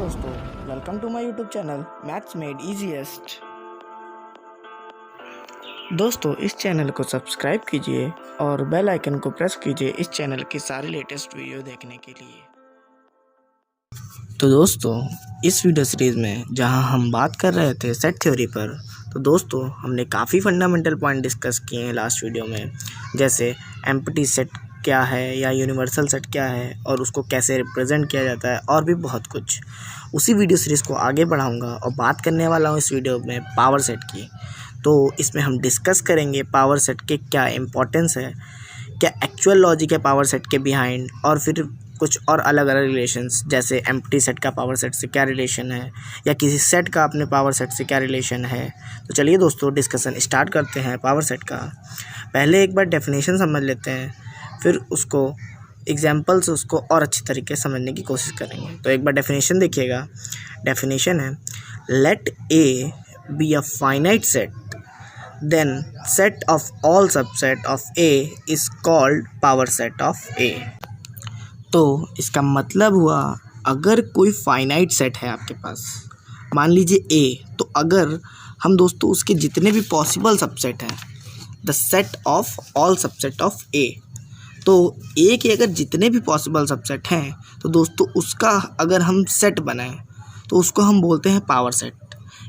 दोस्तों, welcome to my YouTube channel maths made easiest. दोस्तों, इस चैनल को सब्सक्राइब कीजिए और बेल आइकन को प्रेस कीजिए इस चैनल की सारी लेटेस्ट वीडियो देखने के लिए। तो दोस्तों, इस वीडियो सीरीज़ में जहां हम बात कर रहे थे सेट थ्योरी पर, तो दोस्तों हमने काफ़ी फंडामेंटल पॉइंट डिस्कस किए हैं लास्ट वीडियो में, जैसे एम्प्टी सेट क्या है या यूनिवर्सल सेट क्या है और उसको कैसे रिप्रेजेंट किया जाता है और भी बहुत कुछ। उसी वीडियो सीरीज़ को आगे बढ़ाऊंगा और बात करने वाला हूँ इस वीडियो में पावर सेट की। तो इसमें हम डिस्कस करेंगे पावर सेट के क्या इम्पोर्टेंस है, क्या एक्चुअल लॉजिक है पावर सेट के बिहाइंड, और फिर कुछ और अलग अलग रिलेशंस, जैसे एम्प्टी सेट का पावर सेट से क्या रिलेशन है या किसी सेट का अपने पावर सेट से क्या रिलेशन है। तो चलिए दोस्तों, डिस्कशन स्टार्ट करते हैं पावर सेट का। पहले एक बार डेफिनेशन समझ लेते हैं, फिर उसको एग्जाम्पल से उसको और अच्छी तरीके से समझने की कोशिश करेंगे। तो एक बार डेफिनेशन देखिएगा। डेफिनेशन है, let A B a finite set, then set of all subset of A is called power set of A। तो इसका मतलब हुआ, अगर कोई फाइनाइट सेट है आपके पास, मान लीजिए A, तो अगर हम दोस्तों उसके जितने भी पॉसिबल सबसेट हैं, the set of all subset of A, तो A के अगर जितने भी पॉसिबल सबसेट हैं, तो दोस्तों उसका अगर हम सेट बनाएं तो उसको हम बोलते हैं पावर सेट।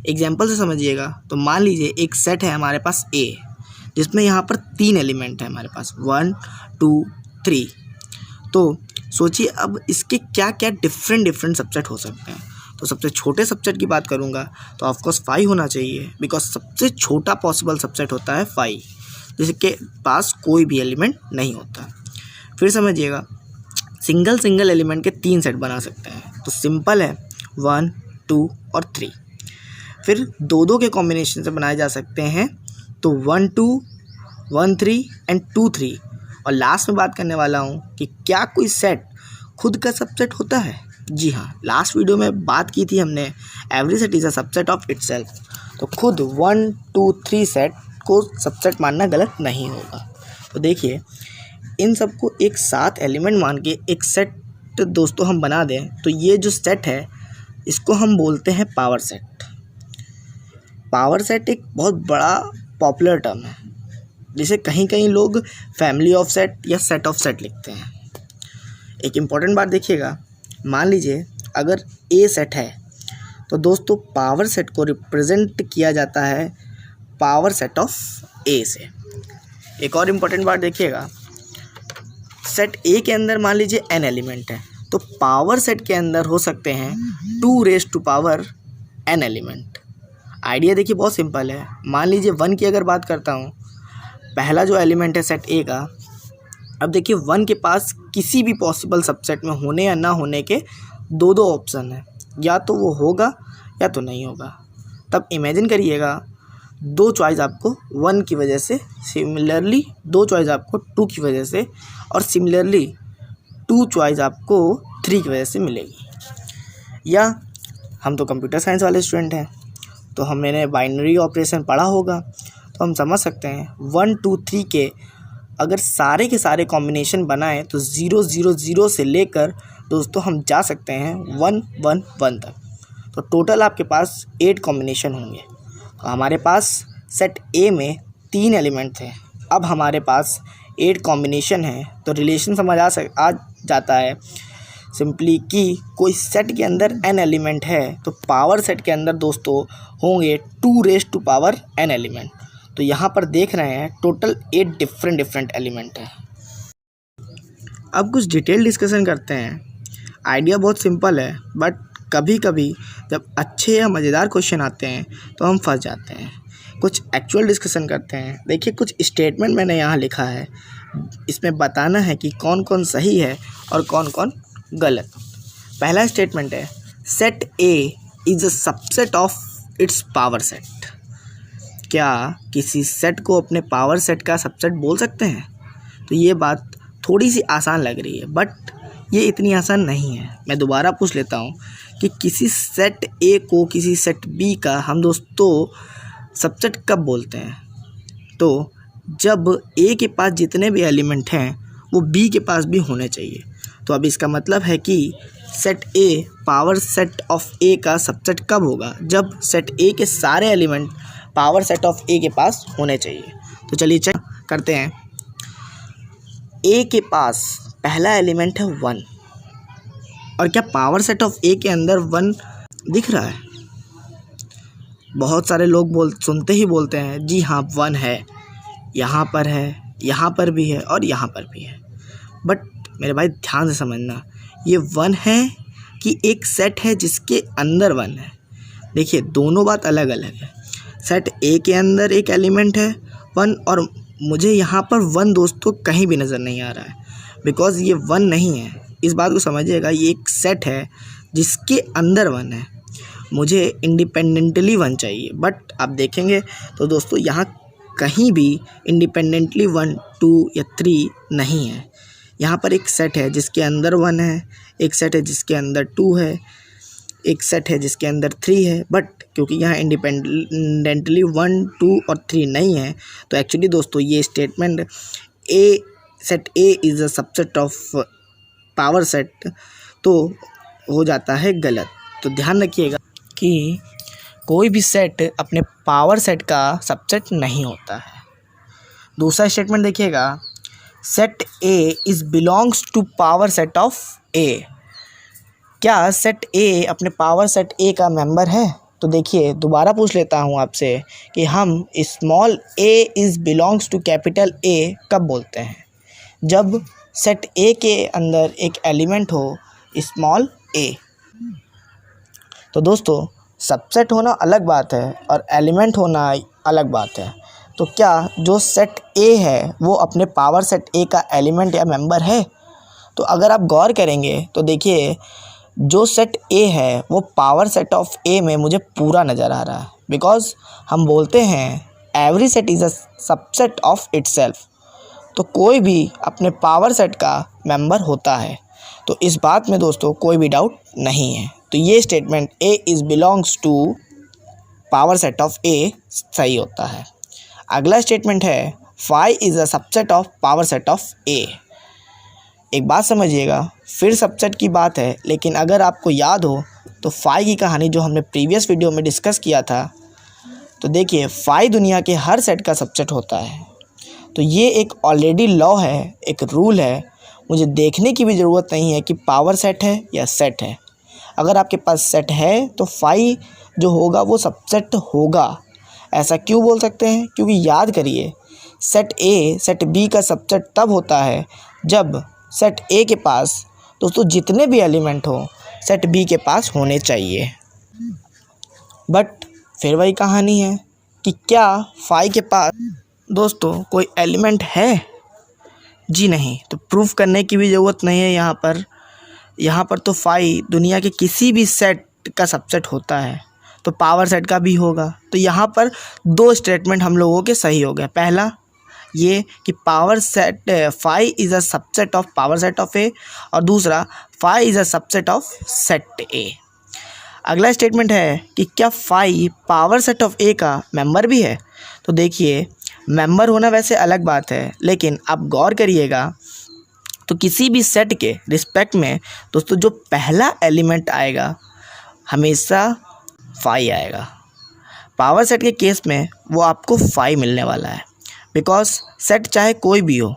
एग्जाम्पल से समझिएगा। तो मान लीजिए एक सेट है हमारे पास A, जिसमें यहाँ पर 3 एलिमेंट है हमारे पास, 1 2 3। तो सोचिए अब इसके क्या क्या डिफरेंट सबसेट हो सकते हैं। तो सबसे छोटे सबसेट की बात करूँगा तो ऑफकोर्स 5 होना चाहिए, बिकॉज सबसे छोटा पॉसिबल सबसेट होता है 5, जिसके पास कोई भी एलिमेंट नहीं होता। फिर समझिएगा, सिंगल एलिमेंट के 3 सेट बना सकते हैं। तो सिंपल है, 1 2 और 3। फिर 2 के कॉम्बिनेशन से बनाए जा सकते हैं, तो 1 2 1 3 एंड 2 3। और लास्ट में बात करने वाला हूँ कि क्या कोई सेट खुद का सबसेट होता है। जी हाँ, लास्ट वीडियो में बात की थी हमने, every set is a subset of itself. तो खुद 1 2 3 सेट को सबसेट मानना गलत नहीं होगा। तो देखिए, इन सबको एक साथ एलिमेंट मान के एक सेट दोस्तों हम बना दें, तो ये जो सेट है इसको हम बोलते हैं पावर सेट। पावर सेट एक बहुत बड़ा पॉपुलर टर्म है, जिसे कहीं कहीं लोग फैमिली ऑफ सेट या सेट ऑफ सेट लिखते हैं। एक इम्पॉर्टेंट बात देखिएगा, मान लीजिए अगर ए सेट है, तो दोस्तों पावर सेट को रिप्रेजेंट किया जाता है पावर सेट ऑफ ए से। एक और इम्पॉर्टेंट बात देखिएगा, सेट ए के अंदर मान लीजिए n एलिमेंट है, तो पावर सेट के अंदर हो सकते हैं 2 raise to power n element. Idea देखिए बहुत सिंपल है। मान लीजिए 1 की अगर बात करता हूँ, पहला जो एलिमेंट है सेट ए का, अब देखिए 1 के पास किसी भी पॉसिबल सबसेट में होने या ना होने के 2 ऑप्शन है, या तो वो होगा या तो नहीं होगा। तब इमेजिन करिएगा, 2 चॉइस आपको 1 की वजह से, सिमिलरली 2 चॉइस आपको 2 की वजह से, और सिमिलरली 2 चॉइस आपको 3 की वजह से मिलेगी। या हम तो कंप्यूटर साइंस वाले स्टूडेंट हैं, तो हमने बाइनरी ऑपरेशन पढ़ा होगा, तो हम समझ सकते हैं 1 2 3 के अगर सारे के सारे कॉम्बिनेशन बनाएं तो 0 0 0 से लेकर दोस्तों हम जा सकते हैं 1 1 1 तक। तो टोटल आपके पास 8 कॉम्बिनेशन होंगे। तो हमारे पास सेट ए में 3 एलिमेंट थे, अब हमारे पास 8 कॉम्बिनेशन है। तो रिलेशन समझ आ जाता है सिंपली कि कोई सेट के अंदर n एलिमेंट है, तो पावर सेट के अंदर दोस्तों होंगे 2 raise to power n element. तो यहाँ पर देख रहे हैं टोटल 8 डिफरेंट एलिमेंट है। अब कुछ डिटेल डिस्कशन करते हैं। आइडिया बहुत सिंपल है, बट कभी कभी जब अच्छे या मज़ेदार क्वेश्चन आते हैं तो हम फंस जाते हैं। कुछ एक्चुअल डिस्कशन करते हैं। देखिए, कुछ स्टेटमेंट मैंने यहाँ लिखा है, इसमें बताना है कि कौन कौन सही है और कौन कौन गलत। पहला स्टेटमेंट है, set A is a subset of its power set. क्या किसी सेट को अपने पावर सेट का सबसेट बोल सकते हैं? तो ये बात थोड़ी सी आसान लग रही है, बट ये इतनी आसान नहीं है। मैं दोबारा पूछ लेता हूँ कि किसी सेट ए को किसी सेट बी का हम दोस्तों सबसेट कब बोलते हैं? तो जब ए के पास जितने भी एलिमेंट हैं वो बी के पास भी होने चाहिए। तो अब इसका मतलब है कि set A power set of A का सबसेट कब होगा? जब सेट ए के सारे element power set of A के पास होने चाहिए। तो चलिए चेक करते हैं। ए के पास पहला एलिमेंट है 1, और क्या पावर सेट ऑफ ए के अंदर 1 दिख रहा है? बहुत सारे लोग सुनते ही बोलते हैं जी हाँ 1 है, यहाँ पर है, यहाँ पर भी है और यहाँ पर भी है। बट मेरे भाई ध्यान से समझना, ये 1 है कि एक सेट है जिसके अंदर 1 है। देखिए दोनों बात अलग अलग है। सेट ए के अंदर एक एलिमेंट है 1, और मुझे यहाँ पर 1 दोस्तों कहीं भी नज़र नहीं आ रहा है, बिकॉज़ ये 1 नहीं है। इस बात को समझिएगा, ये एक सेट है जिसके अंदर 1 है। मुझे इंडिपेंडेंटली 1 चाहिए, बट आप देखेंगे तो दोस्तों यहाँ कहीं भी इंडिपेंडेंटली 1, 2 या 3 नहीं है। यहाँ पर एक सेट है जिसके अंदर 1 है, एक सेट है जिसके अंदर 2 है, एक सेट है जिसके अंदर 3 है। बट क्योंकि यहाँ इंडिपेंडेंटली 1, 2 और 3 नहीं है, तो एक्चुअली दोस्तों ये statement set A is a subset of power set तो हो जाता है गलत। तो ध्यान रखिएगा कि कोई भी सेट अपने पावर सेट का सबसेट नहीं होता है। दूसरा स्टेटमेंट देखिएगा, set A is belongs to power set of A. क्या सेट ए अपने पावर सेट ए का मेंबर है? तो देखिए दोबारा पूछ लेता हूँ आपसे कि हम small A is belongs to capital A कब बोलते हैं? जब सेट ए के अंदर एक एलिमेंट हो स्मॉल ए। तो दोस्तों सबसेट होना अलग बात है और एलिमेंट होना अलग बात है। तो क्या जो सेट ए है वो अपने पावर सेट ए का एलिमेंट या मेंबर है? तो अगर आप गौर करेंगे तो देखिए जो सेट ए है वो पावर सेट ऑफ ए में मुझे पूरा नज़र आ रहा है, बिकॉज़ हम बोलते हैं every set is a subset of itself. तो कोई भी अपने पावर सेट का मेंबर होता है, तो इस बात में दोस्तों कोई भी डाउट नहीं है। तो ये statement A is belongs to power set of A सही होता है। अगला स्टेटमेंट है phi is a subset of power set of A. एक बात समझिएगा, फिर सबसेट की बात है, लेकिन अगर आपको याद हो तो फाई की कहानी जो हमने प्रीवियस वीडियो में डिस्कस किया था, तो देखिए फाई दुनिया के हर सेट का सबसेट होता है। तो ये एक ऑलरेडी लॉ है, एक रूल है। मुझे देखने की भी ज़रूरत नहीं है कि पावर सेट है या सेट है। अगर आपके पास सेट है तो फाई जो होगा वो सबसेट होगा। ऐसा क्यों बोल सकते हैं? क्योंकि याद करिए सेट ए सेट बी का सबसेट तब होता है जब सेट ए के पास दोस्तों जितने भी एलिमेंट हो सेट बी के पास होने चाहिए। बट फिर वही कहानी है कि क्या फाई के पास दोस्तों कोई एलिमेंट है? जी नहीं। तो प्रूफ करने की भी ज़रूरत नहीं है यहाँ पर तो फाई दुनिया के किसी भी सेट का सबसेट होता है, तो पावर सेट का भी होगा। तो यहाँ पर 2 स्टेटमेंट हम लोगों के सही हो गए। पहला ये कि power set phi is a subset of power set of A, और दूसरा phi is a subset of set A. अगला स्टेटमेंट है कि क्या phi power set of A का मेंबर भी है? तो देखिए मेंबर होना वैसे अलग बात है, लेकिन आप गौर करिएगा तो किसी भी सेट के रिस्पेक्ट में दोस्तों जो पहला एलिमेंट आएगा हमेशा फाई आएगा। पावर सेट के केस में वो आपको फाई मिलने वाला है, बिकॉज सेट चाहे कोई भी हो,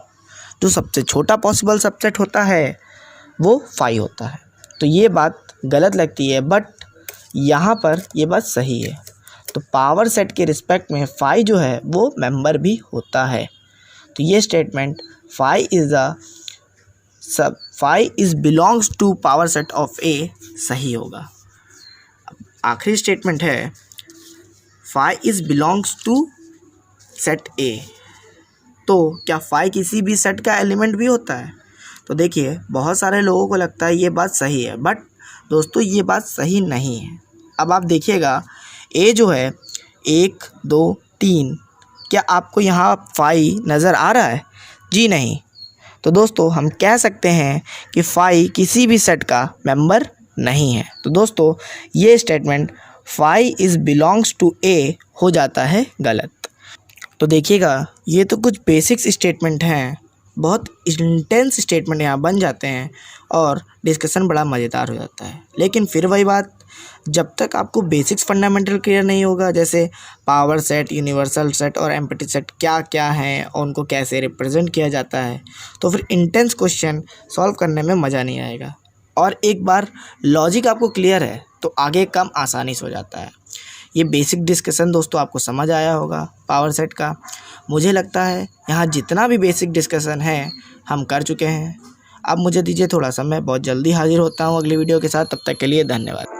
जो सबसे छोटा पॉसिबल सबसेट होता है वो फाई होता है। तो ये बात गलत लगती है, बट यहाँ पर ये बात सही है। तो पावर सेट के रिस्पेक्ट में फाई जो है वो मेंबर भी होता है। तो ये statement phi is belongs to power set of A सही होगा। आखिरी स्टेटमेंट है phi is belongs to set A. तो क्या फाई किसी भी सेट का एलिमेंट भी होता है? तो देखिए बहुत सारे लोगों को लगता है ये बात सही है, बट दोस्तों ये बात सही नहीं है। अब आप देखिएगा ए जो है 1, 2, 3, क्या आपको यहाँ फाई नज़र आ रहा है? जी नहीं। तो दोस्तों हम कह सकते हैं कि फाई किसी भी सेट का मेंबर नहीं है। तो दोस्तों ये statement phi is belongs to A हो जाता है गलत। तो देखिएगा ये तो कुछ बेसिक्स स्टेटमेंट हैं, बहुत इंटेंस स्टेटमेंट यहाँ बन जाते हैं और डिस्कशन बड़ा मज़ेदार हो जाता है। लेकिन फिर वही बात, जब तक आपको बेसिक्स फंडामेंटल क्लियर नहीं होगा, जैसे पावर सेट, यूनिवर्सल सेट और एम्पटी सेट क्या क्या हैं और उनको कैसे रिप्रेजेंट किया जाता है, तो फिर इंटेंस क्वेश्चन सॉल्व करने में मज़ा नहीं आएगा। और एक बार लॉजिक आपको क्लियर है तो आगे काम आसानी से हो जाता है। ये बेसिक डिस्कशन दोस्तों आपको समझ आया होगा पावर सेट का। मुझे लगता है यहाँ जितना भी बेसिक डिस्कशन है हम कर चुके हैं। अब मुझे दीजिए थोड़ा समय, बहुत जल्दी हाजिर होता हूँ अगली वीडियो के साथ। तब तक के लिए धन्यवाद।